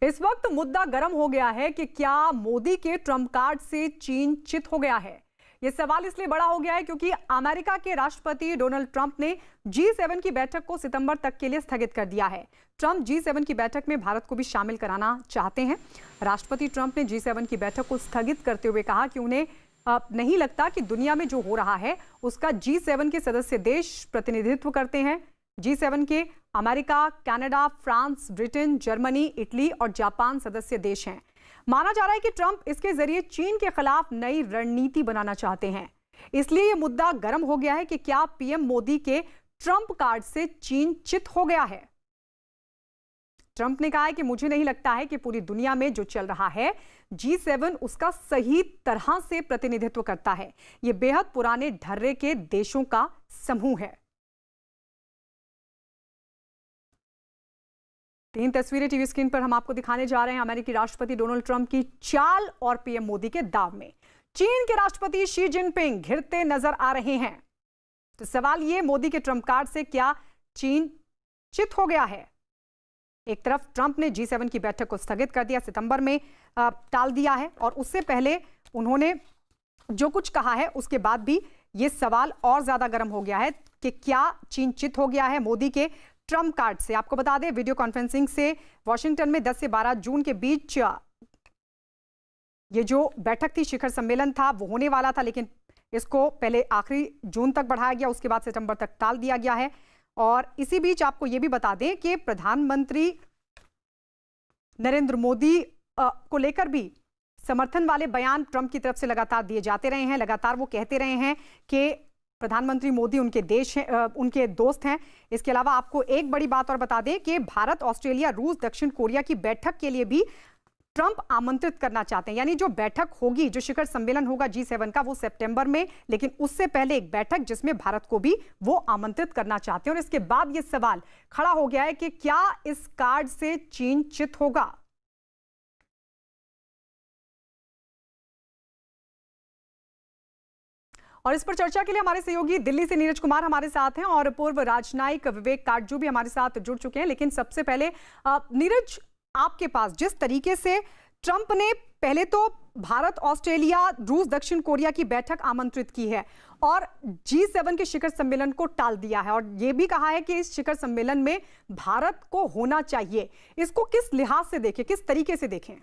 इस वक्त मुद्दा गर्म हो गया है कि क्या मोदी के ट्रम्प कार्ड से चीन चित हो गया है। यह सवाल इसलिए बड़ा हो गया है क्योंकि अमेरिका के राष्ट्रपति डोनाल्ड ट्रंप ने G7 की बैठक को सितंबर तक के लिए स्थगित कर दिया है। ट्रंप G7 की बैठक में भारत को भी शामिल कराना चाहते हैं। राष्ट्रपति ट्रंप ने G7 की बैठक को स्थगित करते हुए कहा कि उन्हें नहीं लगता कि दुनिया में जो हो रहा है उसका G7 के सदस्य देश प्रतिनिधित्व करते हैं। G7 के America, Canada, France, Britain, Germany, Italy और जापान सदस्य देश हैं। माना जा रहा है कि ट्रंप इसके जरिए चीन के खिलाफ नई रणनीति बनाना चाहते हैं। इसलिए यह मुद्दा गर्म हो गया है कि क्या पीएम मोदी के ट्रंप कार्ड से चीन चित हो गया है। ट्रंप ने कहा है कि मुझे नहीं लगता है कि पूरी दुनिया में जो चल रहा है G7 उसका सही तरह से प्रतिनिधित्व करता है। यह बेहद पुराने ढर्रे के देशों का समूह है। 3 तस्वीरें टीवी स्क्रीन पर हम आपको दिखाने जा रहे हैं। अमेरिकी राष्ट्रपति डोनाल्ड ट्रंप की चाल और पीएम मोदी के दाव में चीन के राष्ट्रपति शी जिनपिंग घिरते नजर आ रहे हैं। तो सवाल ये, मोदी के ट्रंप कार्ड से क्या चीन चित हो गया है। एक तरफ ट्रंप ने G7 की बैठक को स्थगित कर दिया, सितंबर में टाल दिया है, और उससे पहले उन्होंने जो कुछ कहा है उसके बाद भी यह सवाल और ज्यादा गर्म हो गया है कि क्या चीन चित हो गया है मोदी के ट्रंप कार्ड से। आपको बता दें, वीडियो कॉन्फ्रेंसिंग से वॉशिंगटन में 10 से 12 जून के बीच ये जो बैठक थी, शिखर सम्मेलन था, वो होने वाला था, लेकिन इसको पहले आखिरी जून तक बढ़ाया गया, उसके बाद सितंबर तक टाल दिया गया है। और इसी बीच आपको यह भी बता दें कि प्रधानमंत्री नरेंद्र मोदी को लेकर भी समर्थन वाले बयान ट्रंप की तरफ से लगातार दिए जाते रहे हैं। लगातार वो कहते रहे हैं कि प्रधानमंत्री मोदी उनके देश हैं, उनके दोस्त हैं। इसके अलावा आपको एक बड़ी बात और बता दें कि भारत, ऑस्ट्रेलिया, रूस, दक्षिण कोरिया की बैठक के लिए भी ट्रंप आमंत्रित करना चाहते हैं। यानी जो बैठक होगी, जो शिखर सम्मेलन होगा G7 का, वो सितंबर में, लेकिन उससे पहले एक बैठक जिसमें भारत को भी वो आमंत्रित करना चाहते हैं। और इसके बाद ये सवाल खड़ा हो गया है कि क्या इस कार्ड से चीन चित होगा। और इस पर चर्चा के लिए हमारे सहयोगी दिल्ली से नीरज कुमार हमारे साथ हैं और पूर्व राजनयिक विवेक काटजू भी हमारे साथ जुड़ चुके हैं। लेकिन सबसे पहले नीरज, आपके पास जिस तरीके से ट्रंप ने पहले तो भारत, ऑस्ट्रेलिया, रूस, दक्षिण कोरिया की बैठक आमंत्रित की है और G7 के शिखर सम्मेलन को टाल दिया है, और यह भी कहा है कि इस शिखर सम्मेलन में भारत को होना चाहिए, इसको किस लिहाज से देखें, किस तरीके से देखें।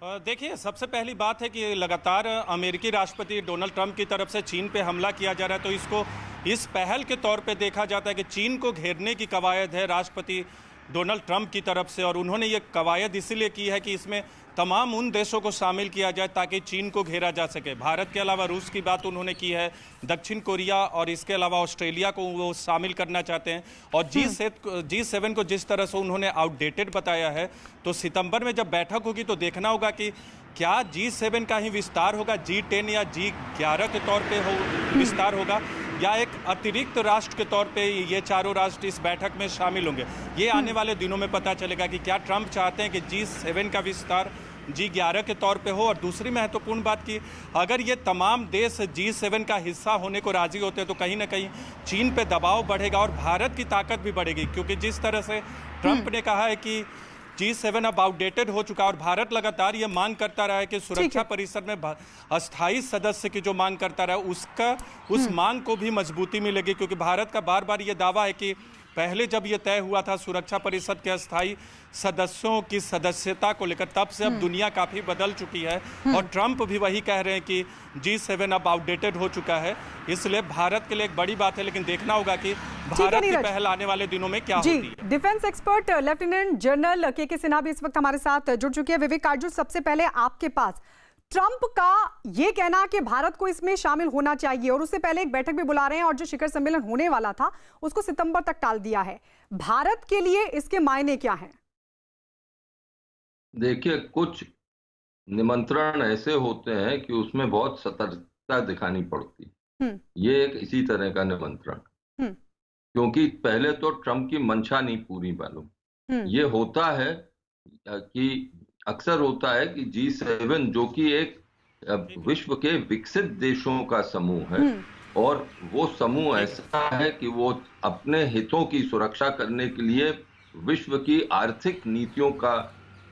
देखिए, सबसे पहली बात है कि लगातार अमेरिकी राष्ट्रपति डोनाल्ड ट्रंप की तरफ से चीन पे हमला किया जा रहा है, तो इसको इस पहल के तौर पे देखा जाता है कि चीन को घेरने की कवायद है राष्ट्रपति डोनाल्ड ट्रंप की तरफ से। और उन्होंने ये कवायद इसलिए की है कि इसमें तमाम उन देशों को शामिल किया जाए ताकि चीन को घेरा जा सके। भारत के अलावा रूस की बात उन्होंने की है, दक्षिण कोरिया और इसके अलावा ऑस्ट्रेलिया को वो शामिल करना चाहते हैं। और G7 को जिस तरह से उन्होंने आउटडेटेड बताया है, तो सितंबर में जब बैठक होगी तो देखना होगा कि क्या G7 का ही विस्तार होगा, G10 या G11 के तौर पे विस्तार होगा, या एक अतिरिक्त राष्ट्र के तौर पे ये चारों राष्ट्र इस बैठक में शामिल होंगे। ये आने वाले दिनों में पता चलेगा कि क्या ट्रंप चाहते हैं कि G7 का विस्तार G11 के तौर पे हो। और दूसरी महत्वपूर्ण बात की, अगर ये तमाम देश G7 का हिस्सा होने को राजी होते हैं तो कहीं ना कहीं चीन पे दबाव बढ़ेगा और भारत की ताकत भी बढ़ेगी, क्योंकि जिस तरह से ट्रंप ने कहा है कि G7 अब आउटडेटेड हो चुका है और भारत लगातार ये मांग करता रहा है कि सुरक्षा परिषद में अस्थायी सदस्य की जो मांग करता रहा उस मांग को भी मजबूती मिलेगी, क्योंकि भारत का बार बार ये दावा है कि पहले जब ये तय हुआ था सुरक्षा परिषद के अस्थायी सदस्यों की सदस्यता को लेकर, तब से अब दुनिया काफी बदल चुकी है और ट्रंप भी वही कह रहे हैं कि G7 अब आउटडेटेड हो चुका है। इसलिए भारत के लिए एक बड़ी बात है, लेकिन देखना होगा कि भारत की पहल आने वाले दिनों में क्या होती है। डिफेंस एक्सपर्ट लेफ्टिनेंट जनरल के सिन्हा भी इस वक्त हमारे साथ जुड़ चुके हैं। विवेक काटजू, सबसे पहले आपके पास ट्रंप का ये कहना कि भारत को इसमें शामिल होना चाहिए, और उससे पहले एक बैठक भी बुला रहे हैं, और जो शिखर सम्मेलन होने वाला था उसको सितंबर तक टाल दिया है। भारत के लिए इसके मायने क्या हैं? देखिए, कुछ निमंत्रण ऐसे होते हैं कि उसमें बहुत सतर्कता दिखानी पड़ती। ये एक इसी तरह का निमंत्रण, क्योंकि पहले तो ट्रंप की मंशा नहीं पूरी मालूम। ये होता है कि अक्सर होता है कि G7 जो कि एक विश्व के विकसित देशों का समूह है, और वो समूह ऐसा है कि वो अपने हितों की सुरक्षा करने के लिए विश्व की आर्थिक नीतियों का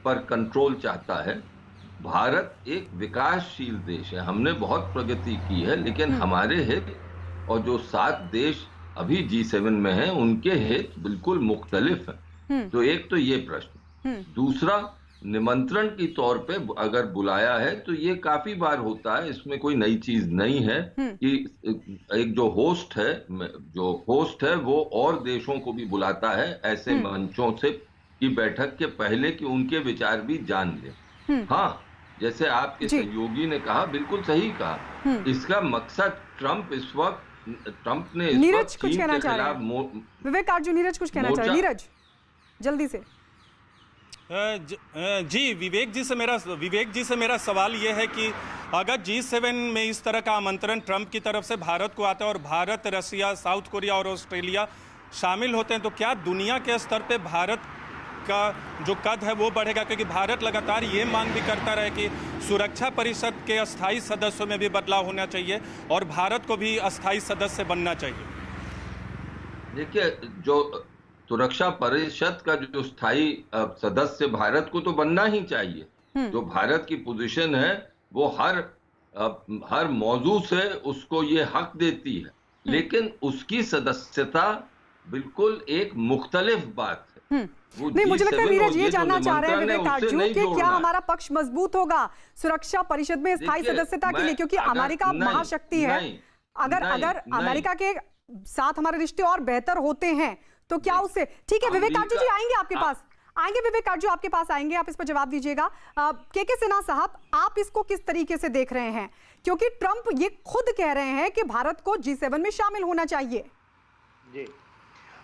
पर कंट्रोल चाहता है। भारत एक विकासशील देश है, हमने बहुत प्रगति की है, लेकिन हमारे हित और जो 7 देश अभी G7 में हैं उनके हित बिल्कुल मुख्तलिफ हैं। तो एक तो ये प्रश्न, दूसरा निमंत्रण की तौर पे अगर बुलाया है तो ये काफी बार होता है, इसमें कोई नई चीज नहीं है कि एक जो होस्ट है वो और देशों को भी बुलाता है ऐसे मंचों से की बैठक के पहले कि उनके विचार भी जान ले। हाँ, जैसे आपके सहयोगी ने कहा, बिल्कुल सही कहा, इसका मकसद ट्रंप ने नीरज कुछ कहना चाह रहे हैं, विवेक आर्जू नीरज कुछ कहना चाह रहे हैं, नीरज जल्दी से। जी, विवेक जी से मेरा सवाल यह है कि अगर G7 में इस तरह का आमंत्रण ट्रंप की तरफ से भारत को आता है और भारत, रसिया, साउथ कोरिया और ऑस्ट्रेलिया शामिल होते हैं, तो क्या दुनिया के स्तर पे भारत का जो कद है वो बढ़ेगा? क्योंकि भारत लगातार ये मांग भी करता रहे कि सुरक्षा परिषद के अस्थायी सदस्यों में भी बदलाव होना चाहिए और भारत को भी अस्थायी सदस्य बनना चाहिए। देखिए, जो सुरक्षा परिषद का जो स्थायी सदस्य भारत को तो बनना ही चाहिए। जो भारत की पोजीशन है वो हर मौजू से उसको ये हक देती है, लेकिन उसकी सदस्यता बिल्कुल एक मुख्तलिफ बात है। नहीं, मुझे लगता है नीरज ये जानना चाह रहे हैं विवेक आर्जू कि क्या हमारा पक्ष मजबूत होगा सुरक्षा परिषद में स्थायी सदस्यता के लिए, क्योंकि अमेरिका महाशक्ति है। अगर अमेरिका के साथ हमारे रिश्ते और बेहतर होते हैं तो क्या उससे, ठीक है विवेक आर्जू जी आएंगे आपके पास, विवेक आर्जू आपके पास आएंगे, आप इस पर जवाब दीजिएगा। के सिन्हा साहब, आप इसको किस तरीके से देख रहे हैं, क्योंकि ट्रंप ये खुद कह रहे हैं कि भारत को G7 में शामिल होना चाहिए। जी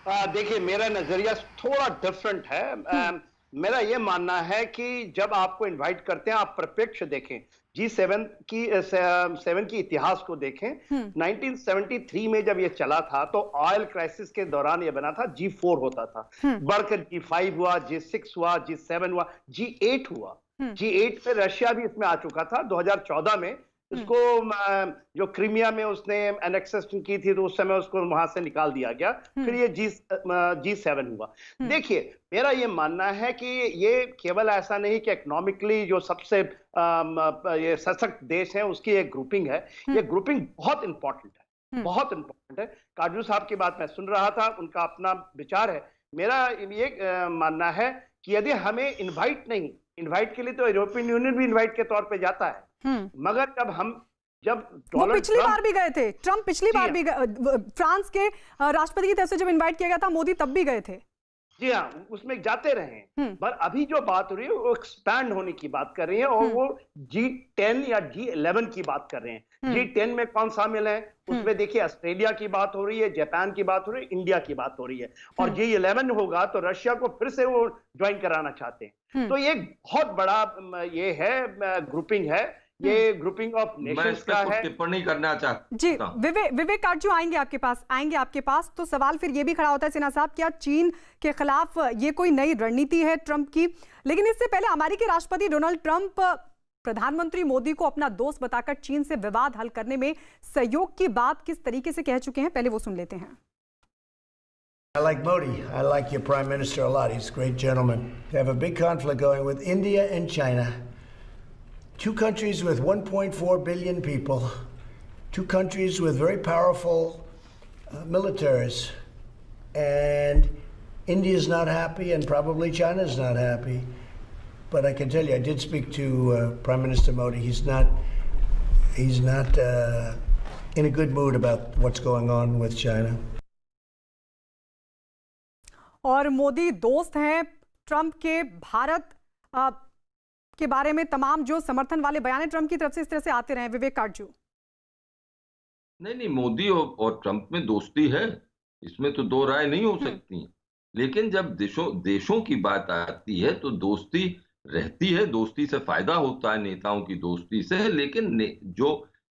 देखिए, मेरा नजरिया थोड़ा डिफरेंट है। मेरा यह मानना है कि जब आपको इनवाइट करते हैं आप प्रत्यक्ष देखें, G7 की इतिहास को देखें। 1973 में जब ये चला था तो ऑयल क्राइसिस के दौरान ये बना था, G4 होता था, बढ़कर G5 हुआ, G6 हुआ, G7 हुआ, G8 हुआ। G8 में रशिया भी इसमें आ चुका था। 2014 में इसको जो क्रीमिया में उसने एनेक्सेशन की थी तो उस समय उसको वहां से निकाल दिया गया। फिर ये G7 हुआ। देखिए, मेरा ये मानना है कि ये केवल ऐसा नहीं कि इकोनॉमिकली जो सबसे ये सशक्त देश है उसकी एक ग्रुपिंग है। ये ग्रुपिंग बहुत इंपॉर्टेंट है, बहुत इंपॉर्टेंट है। काजू साहब की बात मैं सुन रहा था, उनका अपना विचार है। मेरा ये मानना है कि यदि हमें इनवाइट के लिए तो यूरोपियन यूनियन भी इनवाइट के तौर पे जाता है, मगर जब वो पिछली बार भी गए थे, ट्रंप पिछली बार भी फ्रांस के राष्ट्रपति की तरफ से जब इनवाइट किया गया था, मोदी तब भी गए थे। जी हाँ, उसमें जाते रहे हैं। पर अभी जो बात हो रही है वो एक्सपैंड होने की बात कर रही है और वो G10 या G11 की बात कर रहे हैं। G10 में कौन शामिल है उसमें देखिए, ऑस्ट्रेलिया की बात हो रही है, जापान की बात हो रही है, इंडिया की बात हो रही है, और G11 होगा तो रशिया को फिर से वो ज्वाइन कराना चाहते हैं। तो ये बहुत बड़ा ये है ग्रुपिंग है, ये ग्रुपिंग ऑफ नेशंस का है। टिप्पणी करना चाहता जी, विवेक आर्जू आएंगे आपके पास। तो सवाल फिर ये भी खड़ा होता है सिन्हा साहब, क्या चीन के खिलाफ ये कोई नई रणनीति है ट्रंप की? लेकिन इससे पहले अमेरिकी राष्ट्रपति डोनाल्ड ट्रंप प्रधानमंत्री मोदी को अपना दोस्त बताकर चीन से विवाद हल करने में सहयोग की बात किस तरीके से कह चुके हैं, पहले वो सुन लेते हैं। I like Modi. I like your prime minister a lot. He's a great gentleman. They have a big conflict going with India and China. Two countries with 1.4 billion people, two countries with very powerful militaries, and India's not happy and probably China's not happy. But I can tell you, I did speak to Prime Minister Modi. He's not in a good mood about what's going on with China. और मोदी दोस्त हैं Trump के। भारत के बारे में तमाम जो समर्थन वाले बयान ट्रंप की तरफ से इस तरह से आते रहे, विवेक आर्जू। नहीं, मोदी और ट्रंप में दोस्ती है, इसमें तो दो राय नहीं हो सकती। लेकिन जब देशों की बात आती है तो दोस्ती रहती है, दोस्ती से फायदा होता है नेताओं की दोस्ती से। लेकिन जो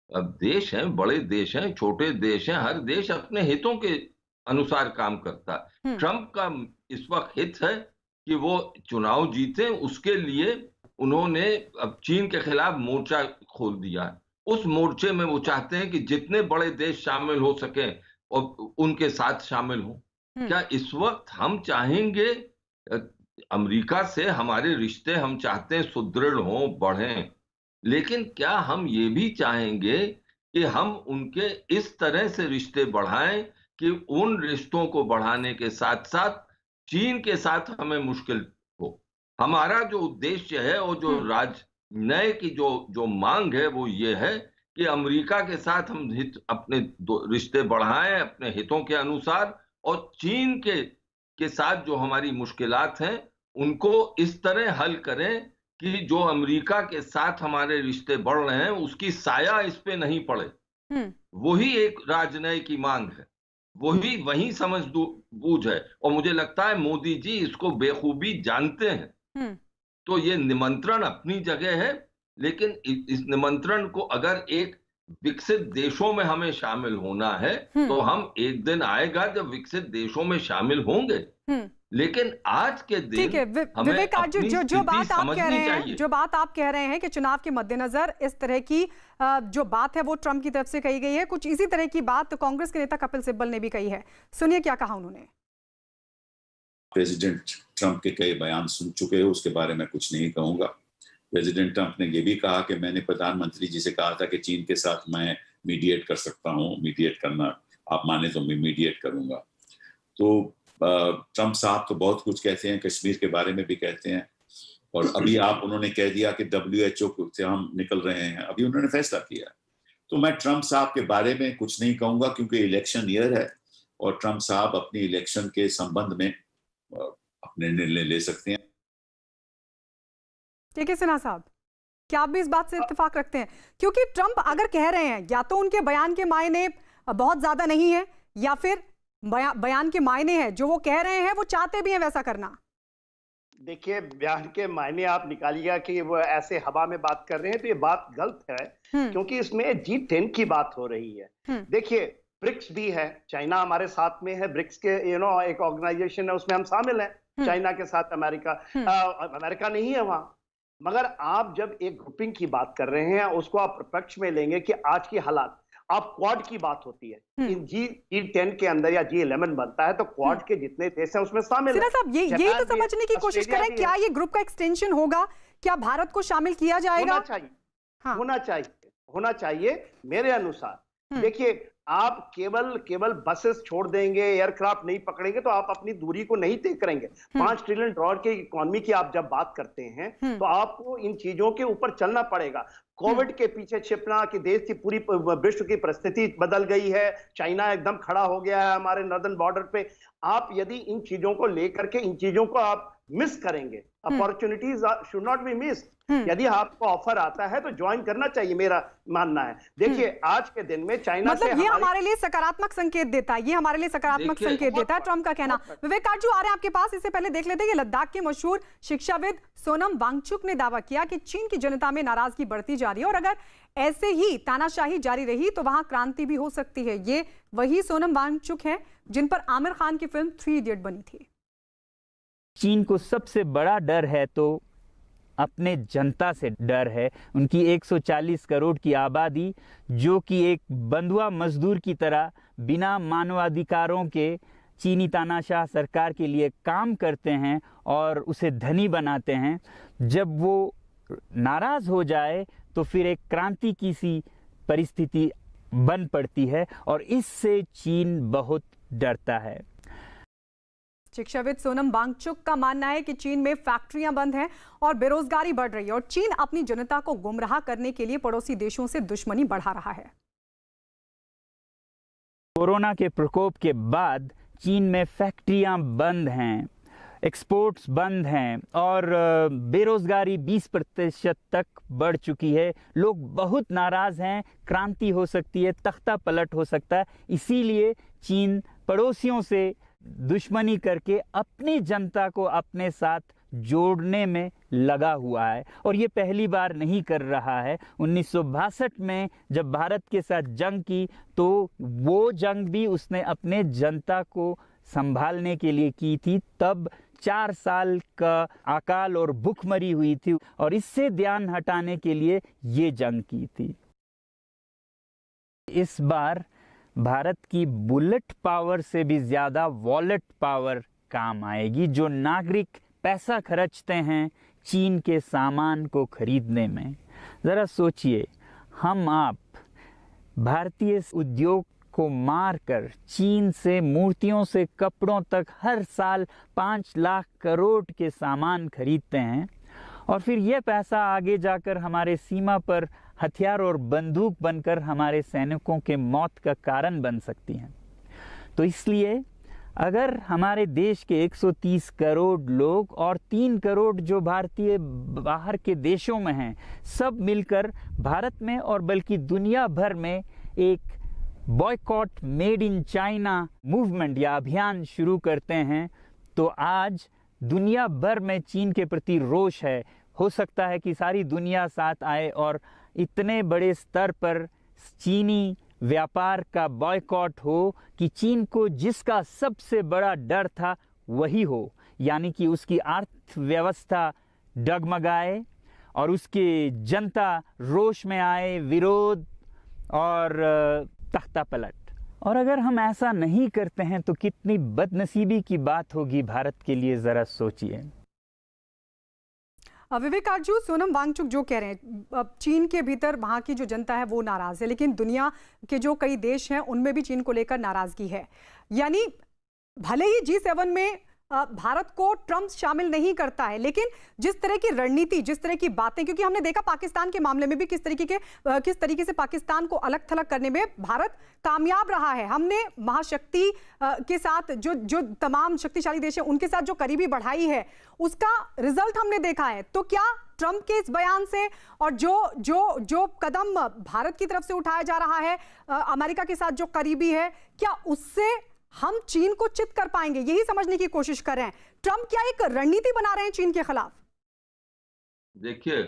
देश हैं, बड़े देश हैं, छोटे देश हैं, हर देश अपने हितों के अनुसार काम करता है। ट्रंप का इस वक्त हित है कि वो चुनाव जीते, उसके लिए उन्होंने अब चीन के खिलाफ मोर्चा खोल दिया है। उस मोर्चे में वो चाहते हैं कि जितने बड़े देश शामिल हो सकें और उनके साथ शामिल हों। क्या इस वक्त हम चाहेंगे अमेरिका से हमारे रिश्ते हम चाहते हैं सुदृढ़ हों, बढ़ें, लेकिन क्या हम ये भी चाहेंगे कि हम उनके इस तरह से रिश्ते बढ़ाएं कि उन रिश्तों को बढ़ाने के साथ साथ चीन के साथ हमें मुश्किल हो? हमारा जो उद्देश्य है और जो राजनय की जो मांग है वो ये है कि अमेरिका के साथ हम अपने रिश्ते बढ़ाएं अपने हितों के अनुसार, और चीन के साथ जो हमारी मुश्किलात हैं उनको इस तरह हल करें कि जो अमेरिका के साथ हमारे रिश्ते बढ़ रहे हैं उसकी साया इस पे नहीं पड़े। वही एक राजनय की मांग है, वही समझ बूझ है, और मुझे लगता है मोदी जी इसको बेखूबी जानते हैं। तो ये निमंत्रण अपनी जगह है, लेकिन इस निमंत्रण को अगर एक विकसित देशों में हमें शामिल होना है तो हम एक दिन आएगा जब विकसित देशों में शामिल होंगे, लेकिन आज के दिन ठीक है विवेक, आज जो बात आप कह रहे हैं, जो बात आप कह रहे हैं कि चुनाव के मद्देनजर इस तरह की जो बात है वो ट्रंप की तरफ से कही गई है, कुछ इसी तरह की बात कांग्रेस के नेता कपिल सिब्बल ने भी कही है। सुनिए क्या कहा उन्होंने। प्रेसिडेंट ट्रंप के कई बयान सुन चुके हो, उसके बारे में कुछ नहीं कहूंगा। प्रेसिडेंट ट्रंप ने यह भी कहा कि मैंने प्रधानमंत्री जी से कहा था कि चीन के साथ मैं मीडिएट कर सकता हूं, मीडिएट करना आप माने तो मैं मीडिएट करूंगा। तो ट्रंप साहब तो बहुत कुछ कहते हैं, कश्मीर के बारे में भी कहते हैं, और अभी उन्होंने कह दिया कि WHO से हम निकल रहे हैं, अभी उन्होंने फैसला किया। तो मैं ट्रंप साहब के बारे में कुछ नहीं कहूंगा क्योंकि इलेक्शन ईयर है और ट्रंप साहब अपनी इलेक्शन के संबंध में अपने निर्णय ले सकते हैं। ठीक है सिन्हा साहब, क्या आप भी इस बात से इत्तेफाक रखते हैं? क्योंकि ट्रंप अगर कह रहे हैं या तो उनके बयान के मायने बहुत ज्यादा नहीं है या फिर बयान के मायने हैं, जो वो कह रहे हैं वो चाहते भी हैं वैसा करना। देखिए, बयान के मायने आप निकालिएगा कि वो ऐसे हवा में बात कर रहे हैं तो ये बात गलत है, क्योंकि इसमें G10 की बात हो रही है। देखिए, ब्रिक्स भी है, चाइना हमारे साथ में है, ब्रिक्स के एक ऑर्गेनाइजेशन है, उसमें हम शामिल हैं, चाइना के साथ अमेरिका नहीं है वहां। मगर आप जब एक ग्रुपिंग की बात कर रहे हैं उसको आप प्रत्यक्ष में लेंगे कि आज की हालात, आप क्वाड की बात होती है, इन G10 के अंदर या G11 बनता है तो क्वाड के जितने देश हैं उसमें शामिल है। साहब यही तो समझने की कोशिश करें, क्या ये ग्रुप का एक्सटेंशन होगा, क्या भारत को शामिल किया जाएगा? होना चाहिए मेरे अनुसार। देखिए, आप केवल बसेस छोड़ देंगे, एयरक्राफ्ट नहीं पकड़ेंगे तो आप अपनी दूरी को नहीं तय करेंगे। 5 ट्रिलियन डॉलर की इकोनॉमी की आप जब बात करते हैं तो आपको इन चीजों के ऊपर चलना पड़ेगा। कोविड के पीछे छिपना कि देश की पूरी विश्व की परिस्थिति बदल गई है, चाइना एकदम खड़ा हो गया है हमारे नॉर्दर्न बॉर्डर पे, आप यदि इन चीजों को लेकर के इन चीजों को आप मिस करेंगे, opportunities should not be missed. यदि आपको ऑफर आता है तो ज्वाइन करना चाहिए, मेरा मानना है। देखिए, आज के दिन में चाइना मतलब ये हमारे लिए सकारात्मक संकेत देता है, ये हमारे लिए सकारात्मक संकेत देता है ट्रंप का कहना। विवेक काटजू आ रहे हैं आपके पास, इससे पहले देख लेते हैं कि लद्दाख के मशहूर शिक्षाविद सोनम वांगचुक ने दावा किया कि चीन की जनता में नाराजगी बढ़ती जा रही है और अगर ऐसे ही तानाशाही जारी रही तो वहां क्रांति भी हो सकती है। ये वही सोनम वांगचुक हैं जिन पर आमिर खान की फिल्म 3 इडियट बनी थी। चीन को सबसे बड़ा डर है तो अपने जनता से डर है। उनकी 140 करोड़ की आबादी जो कि एक बंधुआ मजदूर की तरह बिना मानवाधिकारों के चीनी तानाशाह सरकार के लिए काम करते हैं और उसे धनी बनाते हैं, जब वो नाराज हो जाए तो फिर एक क्रांति की सी परिस्थिति बन पड़ती है और इससे चीन बहुत डरता है। शिक्षाविद सोनम वांगचुक का मानना है कि चीन में फैक्ट्रियां बंद हैं और बेरोजगारी बढ़ रही है और चीन अपनी जनता को गुमराह करने के लिए पड़ोसी देशों से दुश्मनी बढ़ा रहा है। कोरोना के प्रकोप के बाद चीन में फैक्ट्रियां बंद हैं, एक्सपोर्ट्स बंद हैं और बेरोजगारी 20% तक बढ़ चुकी है। लोग बहुत नाराज हैं, क्रांति हो सकती है, तख्ता पलट हो सकता है। इसीलिए चीन पड़ोसियों से दुश्मनी करके अपनी जनता को अपने साथ जोड़ने में लगा हुआ है और ये पहली बार नहीं कर रहा है। 1962 में जब भारत के साथ जंग की तो वो जंग भी उसने अपने जनता को संभालने के लिए की थी। तब 4 साल का अकाल और भूखमरी हुई थी और इससे ध्यान हटाने के लिए ये जंग की थी। इस बार भारत की बुलेट पावर से भी ज़्यादा वॉलेट पावर काम आएगी जो नागरिक पैसा खर्चते हैं चीन के सामान को खरीदने में। ज़रा सोचिए, हम आप भारतीय उद्योग को मारकर चीन से मूर्तियों से कपड़ों तक हर साल 5 लाख करोड़ के सामान खरीदते हैं और फिर यह पैसा आगे जाकर हमारे सीमा पर हथियार और बंदूक बनकर हमारे सैनिकों के मौत का कारण बन सकती हैं। तो इसलिए अगर हमारे देश के 130 करोड़ लोग और 3 करोड़ जो भारतीय बाहर के देशों में हैं, सब मिलकर भारत में और बल्कि दुनिया भर में एक boycott made in China movement या अभियान शुरू करते हैं, तो आज दुनिया भर में चीन के प्रति रोष है। हो सकता है कि सारी दुनिया साथ आए और इतने बड़े स्तर पर चीनी व्यापार का बॉयकॉट हो कि चीन को जिसका सबसे बड़ा डर था वही हो, यानी कि उसकी अर्थव्यवस्था डगमगाए और उसकी जनता रोष में आए, विरोध और तख्ता पलट। और अगर हम ऐसा नहीं करते हैं तो कितनी बदनसीबी की बात होगी भारत के लिए, ज़रा सोचिए। विवेक आर्जू, सोनम वांगचुक जो कह रहे हैं चीन के भीतर वहाँ की जो जनता है वो नाराज है, लेकिन दुनिया के जो कई देश हैं उनमें भी चीन को लेकर नाराजगी है। यानी भले ही G7 में भारत को ट्रंप शामिल नहीं करता है, लेकिन जिस तरह की रणनीति, जिस तरह की बातें, क्योंकि हमने देखा पाकिस्तान के मामले में भी किस तरीके से पाकिस्तान को अलग थलग करने में भारत कामयाब रहा है। हमने महाशक्ति के साथ जो तमाम शक्तिशाली देश हैं उनके साथ जो करीबी बढ़ाई है उसका रिजल्ट हमने देखा है। तो क्या ट्रंप के इस बयान से और जो कदम भारत की तरफ से उठाया जा रहा है अमेरिका के साथ जो करीबी है, क्या उससे हम चीन को चित कर पाएंगे? यही समझने की कोशिश कर रहे हैं। ट्रंप क्या एक रणनीति बना रहे हैं चीन के खिलाफ? देखिए,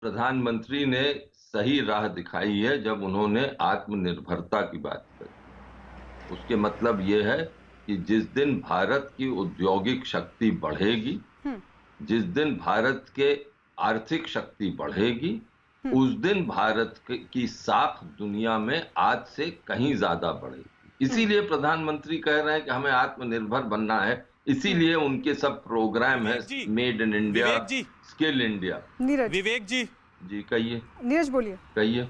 प्रधानमंत्री ने सही राह दिखाई है जब उन्होंने आत्मनिर्भरता की बात करी। उसके मतलब यह है कि जिस दिन भारत की औद्योगिक शक्ति बढ़ेगी, जिस दिन भारत के आर्थिक शक्ति बढ़ेगी, उस दिन भारत की साख दुनिया में आज से कहीं ज्यादा बढ़ेगी। इसीलिए प्रधानमंत्री कह रहे हैं कि हमें आत्मनिर्भर बनना है, इसीलिए उनके सब प्रोग्राम है made in India, skill India. Vivek ji कहिए। नीरज बोलिए। कहिए।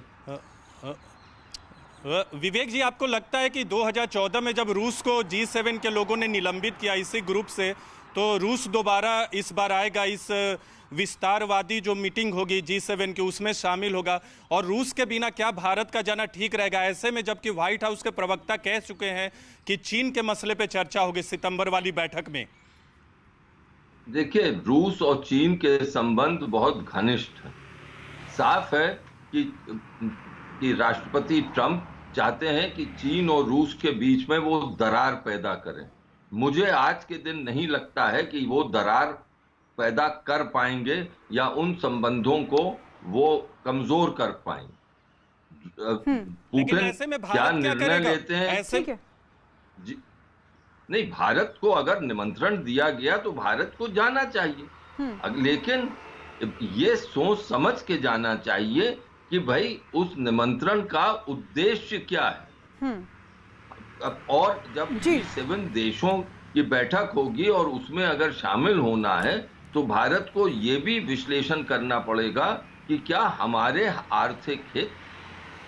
विवेक जी, आपको लगता है कि 2014 में जब रूस को G7 के लोगों ने निलंबित किया इसी ग्रुप से, तो रूस दोबारा इस बार आएगा, इस विस्तारवादी जो मीटिंग होगी G7 की उसमें शामिल होगा, और रूस के बिना क्या भारत का जाना ठीक रहेगा? ऐसे में जबकि व्हाइट हाउस के प्रवक्ता कह चुके हैं कि चीन के मसले पे चर्चा होगी सितंबर वाली बैठक में। देखिए, रूस और चीन के संबंध बहुत घनिष्ठ हैं। साफ है कि राष्ट्रपति ट्रंप चाहते हैं कि चीन और रूस के बीच में वो दरार पैदा करें। मुझे आज के दिन नहीं लगता है कि वो दरार पैदा कर पाएंगे या उन संबंधों को वो कमजोर कर पाएंगे। लेकिन ऐसे में क्या निर्णय लेते हैं ऐसे नहीं, भारत को अगर निमंत्रण दिया गया तो भारत को जाना चाहिए, लेकिन ये सोच समझ के जाना चाहिए कि भाई उस निमंत्रण का उद्देश्य क्या है। और जब G7 देशों की बैठक होगी और उसमें अगर शामिल होना है तो भारत को ये भी विश्लेषण करना पड़ेगा कि क्या हमारे आर्थिक हित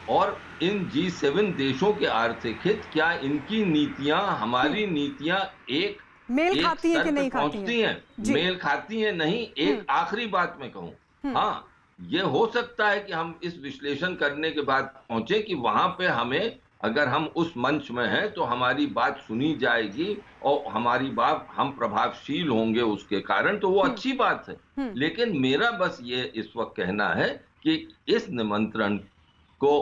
और इन G7 देशों के आर्थिक हित, क्या इनकी नीतियां हमारी नीतियां एक मेल खाती हैं कि नहीं खाती हैं? मेल खाती हैं नहीं। एक आखिरी बात मैं कहूं, हाँ, ये हो सकता है कि हम इस विश्लेषण करने के बाद पहुंचे कि वहां पे हमें, अगर हम उस मंच में हैं तो हमारी बात सुनी जाएगी और हमारी बात, हम प्रभावशील होंगे उसके कारण, तो वो अच्छी बात है। लेकिन मेरा बस ये इस वक्त कहना है कि इस निमंत्रण को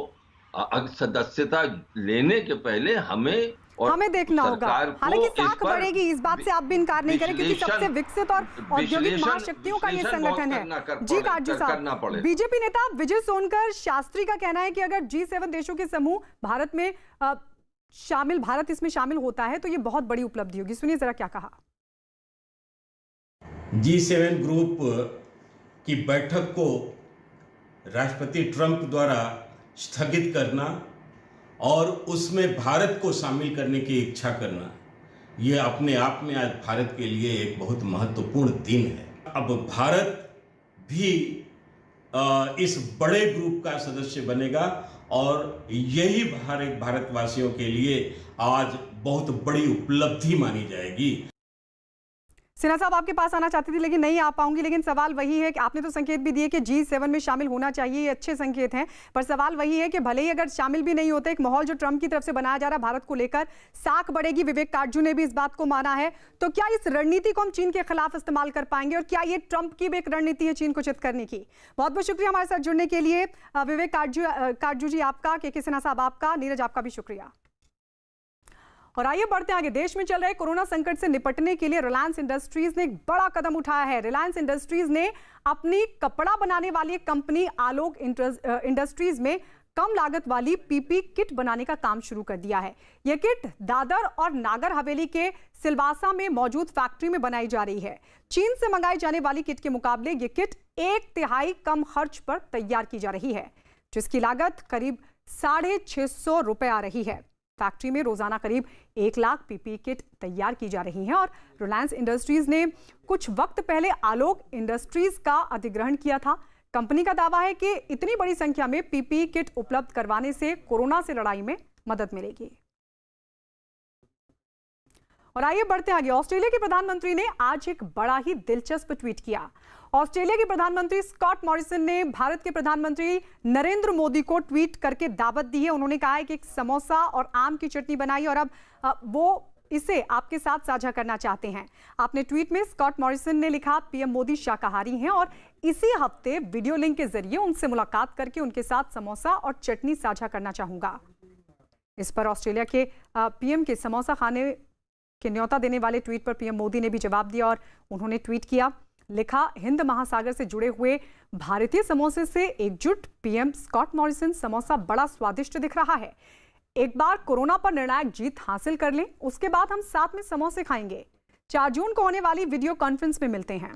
सदस्यता लेने के पहले हमें देखना होगा। हालांकि साख बढ़ेगी, इस बात से आप भी इनकार नहीं करें, क्योंकि सबसे विकसित और औद्योगिक महाशक्तियों का ये संगठन है। जी काटजू साहब, बीजेपी नेता विजय सोनकर शास्त्री का कहना है कि अगर G7 देशों के समूह भारत इसमें शामिल होता है तो ये बहुत बड़ी उपलब्धि होगी। सुनिए जरा क्या कहा। G7 ग्रुप की बैठक को राष्ट्रपति ट्रंप द्वारा स्थगित करना और उसमें भारत को शामिल करने की इच्छा करना, ये अपने आप में आज भारत के लिए एक बहुत महत्वपूर्ण दिन है। अब भारत भी इस बड़े ग्रुप का सदस्य बनेगा और यही भारतवासियों के लिए आज बहुत बड़ी उपलब्धि मानी जाएगी। सिन्हा साहब आपके पास आना चाहती थी लेकिन नहीं आ पाऊंगी, लेकिन सवाल वही है कि आपने तो संकेत भी दिए कि G7 में शामिल होना चाहिए, ये अच्छे संकेत हैं, पर सवाल वही है कि भले ही अगर शामिल भी नहीं होते, एक माहौल जो ट्रंप की तरफ से बनाया जा रहा है भारत को लेकर, साख बढ़ेगी, विवेक काटजू ने भी इस बात को माना है, तो क्या इस रणनीति को हम चीन के खिलाफ इस्तेमाल कर पाएंगे और क्या ये ट्रंप की भी एक रणनीति है चीन को चित करने की? बहुत बहुत शुक्रिया हमारे साथ जुड़ने के लिए विवेक काटजू जी आपका, के सिन्हा साहब आपका, नीरज आपका भी शुक्रिया। और आइए बढ़ते हैं आगे। देश में चल रहे कोरोना संकट से निपटने के लिए रिलायंस इंडस्ट्रीज ने एक बड़ा कदम उठाया है। रिलायंस इंडस्ट्रीज ने अपनी कपड़ा बनाने वाली कंपनी आलोक इंडस्ट्रीज में कम लागत वाली पीपी किट बनाने का काम शुरू कर दिया है। यह किट दादर और नागर हवेली के सिलवासा में मौजूद फैक्ट्री में बनाई जा रही है। चीन से मंगाई जाने वाली किट के मुकाबले यह किट 1/3 कम खर्च पर तैयार की जा रही है, जिसकी लागत करीब 650 रुपए आ रही है। फैक्ट्री में रोजाना करीब 1 लाख पीपी किट तैयार की जा रही हैं और रिलायंस इंडस्ट्रीज ने कुछ वक्त पहले आलोक इंडस्ट्रीज का अधिग्रहण किया था। कंपनी का दावा है कि इतनी बड़ी संख्या में पीपी किट उपलब्ध करवाने से कोरोना से लड़ाई में मदद मिलेगी। और आइए बढ़ते आगे। ऑस्ट्रेलिया के प्रधानमंत्री ने आज एक बड़ा ही दिलचस्प ट्वीट किया। ऑस्ट्रेलिया के प्रधानमंत्री स्कॉट मॉरिसन ने भारत के प्रधानमंत्री नरेंद्र मोदी को ट्वीट करके दावत दी है। उन्होंने कहा है कि एक समोसा और आम की चटनी बनाई और अब वो इसे आपके साथ साझा करना चाहते हैं। आपने ट्वीट में स्कॉट मॉरिसन ने लिखा, पीएम मोदी शाकाहारी हैं और इसी हफ्ते वीडियो लिंक के जरिए उनसे मुलाकात करके उनके साथ समोसा और चटनी साझा करना चाहूंगा। इस पर ऑस्ट्रेलिया के पीएम के समोसा खाने के न्योता देने वाले ट्वीट पर पीएम मोदी ने भी जवाब दिया और उन्होंने ट्वीट किया, लिखा, हिंद महासागर से जुड़े हुए भारतीय समोसे से एकजुट पीएम स्कॉट मॉरिसन, समोसा बड़ा स्वादिष्ट दिख रहा है। एक बार कोरोना पर निर्णायक जीत हासिल कर लें, उसके बाद हम साथ में समोसे खाएंगे। 4 जून को होने वाली वीडियो कॉन्फ्रेंस में मिलते हैं।